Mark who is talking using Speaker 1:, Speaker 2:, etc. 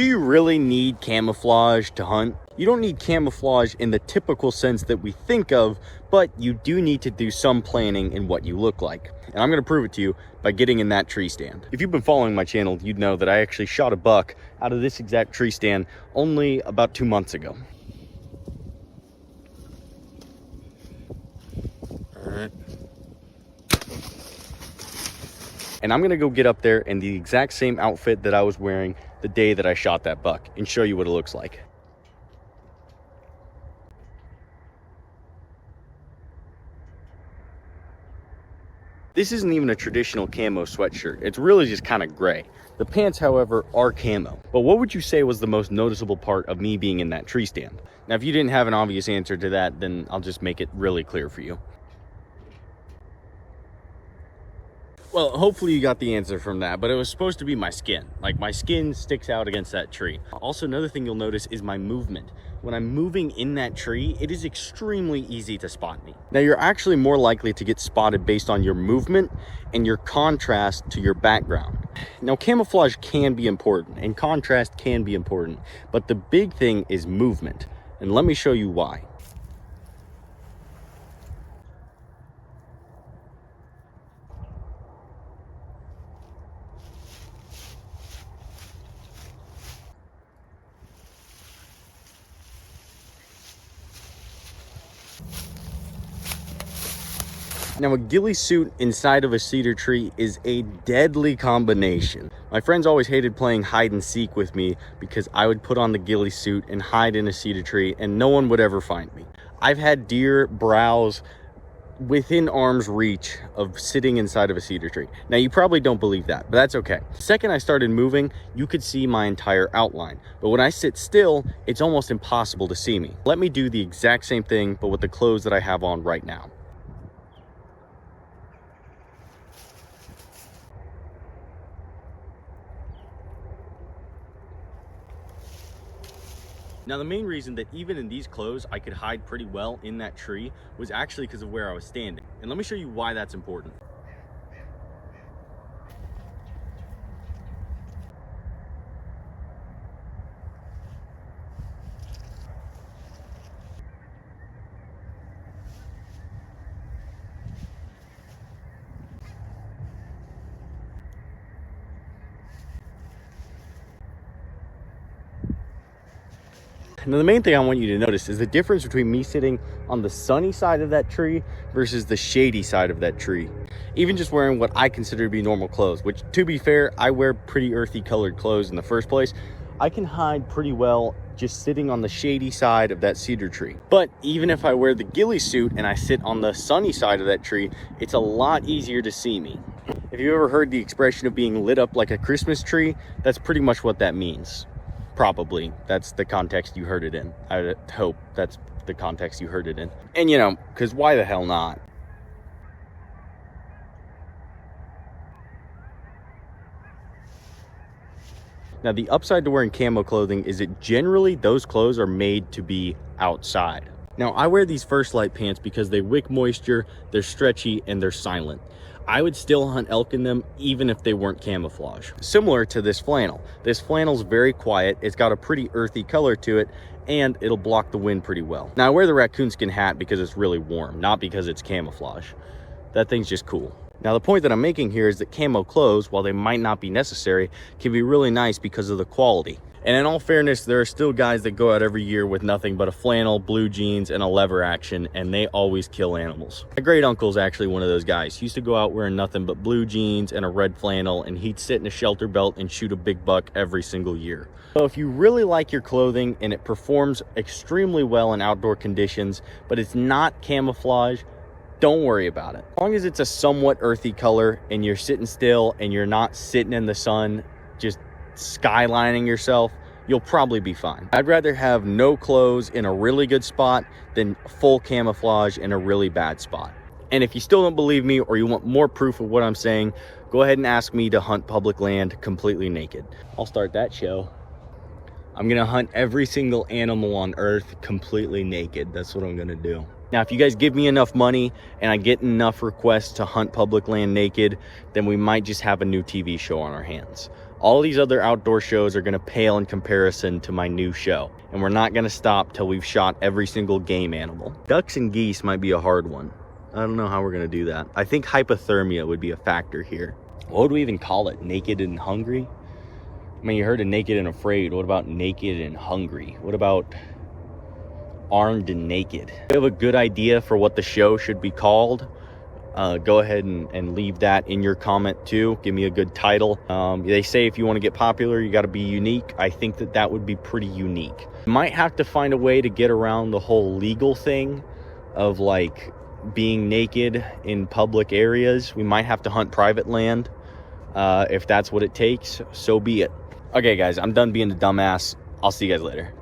Speaker 1: Do you really need camouflage to hunt? You don't need camouflage in the typical sense that we think of, but you do need to do some planning in what you look like. And I'm going to prove it to you by getting in that tree stand. If you've been following my channel, you'd know that I actually shot a buck out of this exact tree stand only about 2 months ago. All right. And I'm going to go get up there in the exact same outfit that I was wearing the day that I shot that buck and show you what it looks like. This isn't even a traditional camo sweatshirt. It's really just kind of gray. The pants, however, are camo. But what would you say was the most noticeable part of me being in that tree stand? Now, if you didn't have an obvious answer to that, then I'll just make it really clear for you. Well, hopefully you got the answer from that, but it was supposed to be my skin. Like, my skin sticks out against that tree. Also, another thing you'll notice is my movement. When I'm moving in that tree, it is extremely easy to spot me. Now, you're actually more likely to get spotted based on your movement and your contrast to your background. Now, camouflage can be important and contrast can be important, but the big thing is movement. And let me show you why. Now, a ghillie suit inside of a cedar tree is a deadly combination. My friends always hated playing hide and seek with me because I would put on the ghillie suit and hide in a cedar tree and no one would ever find me. I've had deer browse within arm's reach of sitting inside of a cedar tree. Now, you probably don't believe that, but that's okay. The second I started moving, you could see my entire outline. But when I sit still, it's almost impossible to see me. Let me do the exact same thing, but with the clothes that I have on right now. Now, the main reason that even in these clothes I could hide pretty well in that tree was actually because of where I was standing. And let me show you why that's important. Now, the main thing I want you to notice is the difference between me sitting on the sunny side of that tree versus the shady side of that tree. Even just wearing what I consider to be normal clothes, which, to be fair, I wear pretty earthy colored clothes in the first place, I can hide pretty well just sitting on the shady side of that cedar tree. But even if I wear the ghillie suit and I sit on the sunny side of that tree, it's a lot easier to see me. If you ever heard the expression of being lit up like a Christmas tree, that's pretty much what that means. Probably. That's the context you heard it in. I hope that's the context you heard it in. And you know, because why the hell not? Now, the upside to wearing camo clothing is that generally those clothes are made to be outside. Now, I wear these First Light pants because they wick moisture, they're stretchy, and they're silent. I would still hunt elk in them even if they weren't camouflage. Similar to this flannel. This flannel's very quiet, it's got a pretty earthy color to it, and it'll block the wind pretty well. Now, I wear the raccoon skin hat because it's really warm, not because it's camouflage. That thing's just cool. Now, the point that I'm making here is that camo clothes, while they might not be necessary, can be really nice because of the quality. And in all fairness, there are still guys that go out every year with nothing but a flannel, blue jeans, and a lever action, and they always kill animals. My great uncle's actually one of those guys. He used to go out wearing nothing but blue jeans and a red flannel, and he'd sit in a shelter belt and shoot a big buck every single year. So if you really like your clothing and it performs extremely well in outdoor conditions, but it's not camouflage, don't worry about it. As long as it's a somewhat earthy color and you're sitting still and you're not sitting in the sun just skylining yourself, you'll probably be fine. I'd rather have no clothes in a really good spot than full camouflage in a really bad spot. And if you still don't believe me or you want more proof of what I'm saying, go ahead and ask me to hunt public land completely naked. I'll start that show. I'm gonna hunt every single animal on earth completely naked. That's what I'm gonna do. Now, if you guys give me enough money and I get enough requests to hunt public land naked, then we might just have a new TV show on our hands. All these other outdoor shows are going to pale in comparison to my new show. And we're not going to stop till we've shot every single game animal. Ducks and geese might be a hard one. I don't know how we're going to do that. I think hypothermia would be a factor here. What would we even call it? Naked and hungry? I mean, you heard of naked and afraid. What about naked and hungry? What about armed and naked? If you have a good idea for what the show should be called, go ahead and leave that in your comment too. Give me a good title. They say if you want to get popular, you got to be unique. I think that would be pretty unique. Might have to find a way to get around the whole legal thing of like being naked in public areas. We might have to hunt private land. If that's what it takes, so be it. Okay guys, I'm done being a dumbass. I'll see you guys later.